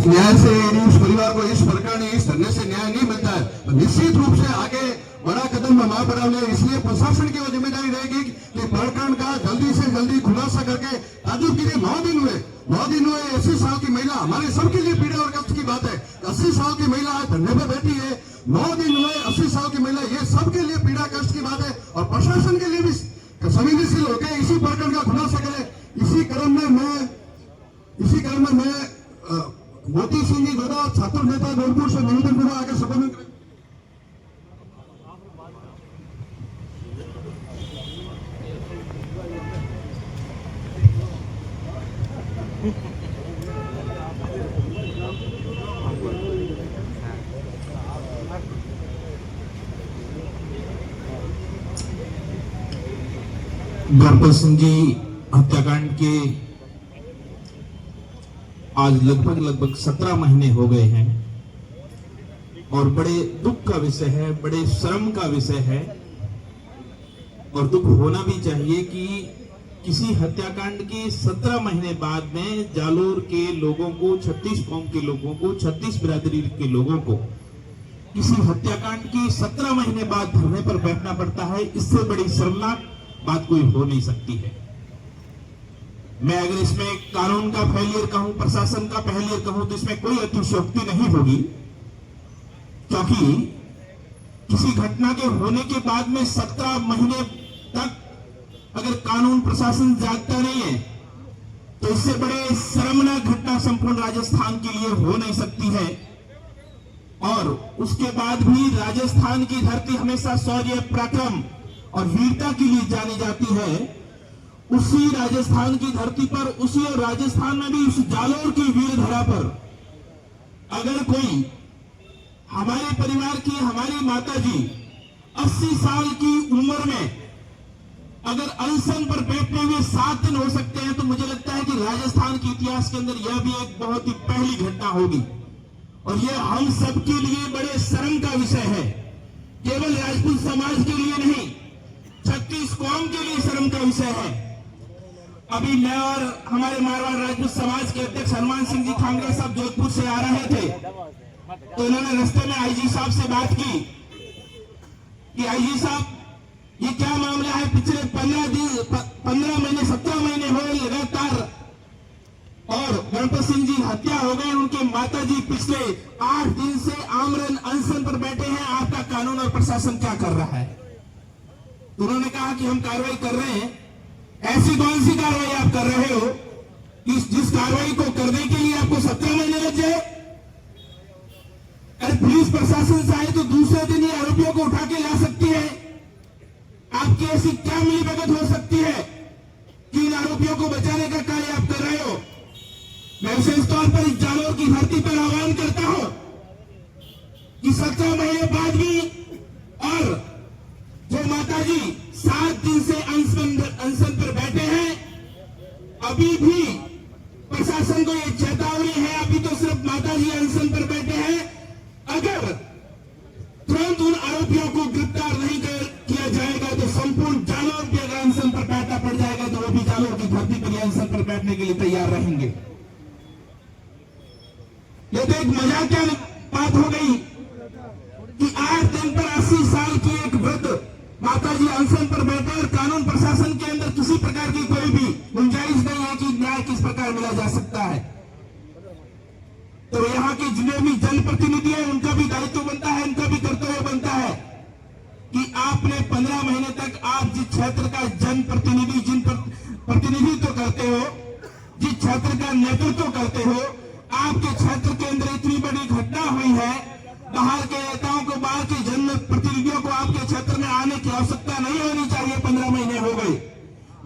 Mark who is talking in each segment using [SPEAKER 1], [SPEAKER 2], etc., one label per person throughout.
[SPEAKER 1] न्याय से उस परिवार को इस प्रकार इस धरने से न्याय नहीं मिलता है, तो निश्चित रूप से आगे बड़ा कदम वहां बढ़ाने, इसलिए प्रशासन की वो जिम्मेदारी रहेगी कि प्रकरण का जल्दी से जल्दी खुलासा करके, ताजु के लिए 9 दिन हुए 80 साल की महिला, हमारे सबके लिए पीड़ा और कष्ट की बात है। 80 साल की महिला धरने पर बैठी है, 9 दिन हुए 80 साल की महिला, ये सबके लिए पीड़ा कष्ट की बात है। और प्रशासन के लिए भी संवेदनशील होकर इसी प्रकरण का खुलासा करें। इसी क्रम में मैं मोती सिंह जी द्वारा छात्र नेता गोरखपुर से निवेदन करूंगा, आगे संबोधन करें।
[SPEAKER 2] गोरखपुर सिंह जी हत्याकांड के आज लगभग 17 महीने हो गए हैं और बड़े दुख का विषय है, बड़े शर्म का विषय है और दुख होना भी चाहिए कि किसी हत्याकांड के 17 महीने बाद में जालोर के लोगों को, 36 कौम के लोगों को, 36 बिरादरी के लोगों को किसी हत्याकांड के 17 महीने बाद धरने पर बैठना पड़ता है। इससे बड़ी शर्मनाक बात कोई हो नहीं सकती है। मैं अगर इसमें कानून का फेलियर कहूं, प्रशासन का फेलियर कहूं, तो इसमें कोई अतिशयोक्ति नहीं होगी, क्योंकि किसी घटना के होने के बाद में 17 महीने तक अगर कानून प्रशासन जागता नहीं है तो इससे बड़े शर्मनाक घटना संपूर्ण राजस्थान के लिए हो नहीं सकती है। और उसके बाद भी राजस्थान की धरती हमेशा शौर्य, पराक्रम और वीरता के लिए जानी जाती है। उसी राजस्थान की धरती पर, उसी और राजस्थान में भी उस जालोर की वीर धरा पर अगर कोई हमारे परिवार की, हमारी माता जी 80 साल की उम्र में अगर अनशन पर बैठने हुए 7 दिन हो सकते हैं, तो मुझे लगता है कि राजस्थान के इतिहास के अंदर यह भी एक बहुत ही पहली घटना होगी। और यह हम सबके लिए बड़े शर्म का विषय है, केवल राजपूत समाज के लिए नहीं, 36 कौम के लिए शर्म का विषय है। अभी मैं और हमारे मारवाड़ राजपूत समाज के अध्यक्ष हनुमान सिंह जी खांगरा साहब जोधपुर से आ रहे थे, तो उन्होंने रास्ते में आईजी साहब से बात की कि आईजी साहब, ये क्या मामला है? पिछले 15 महीने 17 महीने हो लगातार और गणपत सिंह जी हत्या हो गए, उनके माता जी पिछले 8 दिन से आमरण अनशन पर बैठे हैं, आपका कानून और प्रशासन क्या कर रहा है? तो उन्होंने कहा कि हम कार्रवाई कर रहे हैं। ऐसी कौन सी कार्रवाई आप कर रहे हो कि जिस कार्रवाई को करने के लिए आपको 17 महीने लग जाए? अरे पुलिस प्रशासन चाहे तो दूसरे दिन ही आरोपियों को उठा के ला सकती है। आपकी ऐसी क्या मिलीभगत हो सकती है कि इन आरोपियों को बचाने का कार्य आप कर रहे हो? मैं विशेष तौर पर इस जालोर की धरती पर आह्वान करता हूं कि 17 महीने बाद भी और जो माताजी 7 दिन से अनशन पर बैठे हैं, अभी भी प्रशासन को यह चेतावनी है, अभी तो सिर्फ माताजी अनशन पर बैठे हैं, अगर तुरंत उन आरोपियों को गिरफ्तार नहीं किया जाएगा तो संपूर्ण जालोर के अगर अनशन पर बैठना पड़ जाएगा तो वो भी जालोर की धरती पर अनशन पर बैठने के लिए तैयार रहेंगे। ये तो एक मजाकिया बात हो गई कि 8 दिन पर 80 साल की एक वृद्ध माताजी अनशन पर बैठे और कानून प्रशासन के अंदर किसी प्रकार की कोई भी गुंजाइश नहीं है कि न्याय किस प्रकार मिला जा सकता है। तो यहाँ के जितने भी जनप्रतिनिधि हैं, उनका भी दायित्व बनता है, उनका भी कर्तव्य बनता है कि आपने 15 महीने तक आप जिस क्षेत्र का प्रतिनिधित्व करते हो, जिस क्षेत्र का नेतृत्व करते हो, आपके क्षेत्र के अंदर इतनी बड़ी घटना हुई है, बाहर के नेताओं को, बाहर के जनप्रतिनिधियों को आपके क्षेत्र में आने की आवश्यकता नहीं होनी चाहिए। 15 महीने हो गए,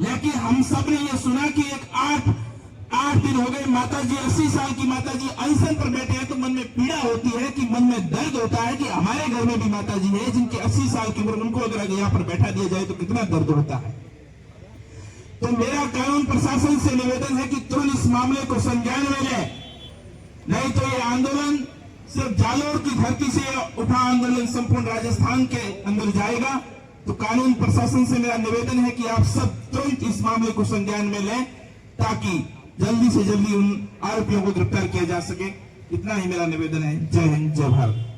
[SPEAKER 2] लेकिन हम सब ने यह सुना कि एक 8 दिन हो गए, माताजी 80 साल की माताजी अनशन पर बैठे हैं, तो मन में पीड़ा होती है कि मन में दर्द होता है कि हमारे घर में भी माताजी है जिनकी 80 साल की उम्र, उनको अगर यहाँ पर बैठा दिया जाए तो कितना दर्द होता है। तो मेरा कानून प्रशासन से निवेदन है कि तुरंत इस मामले को संज्ञान में ले, नहीं तो ये आंदोलन सिर्फ जालोर की धरती से उठा आंदोलन संपूर्ण राजस्थान के अंदर जाएगा। तो कानून प्रशासन से मेरा निवेदन है कि आप सब तुरंत इस मामले को संज्ञान में लें ताकि जल्दी से जल्दी उन आरोपियों को गिरफ्तार किया जा सके। इतना ही मेरा निवेदन है। जय हिंद, जय भारत।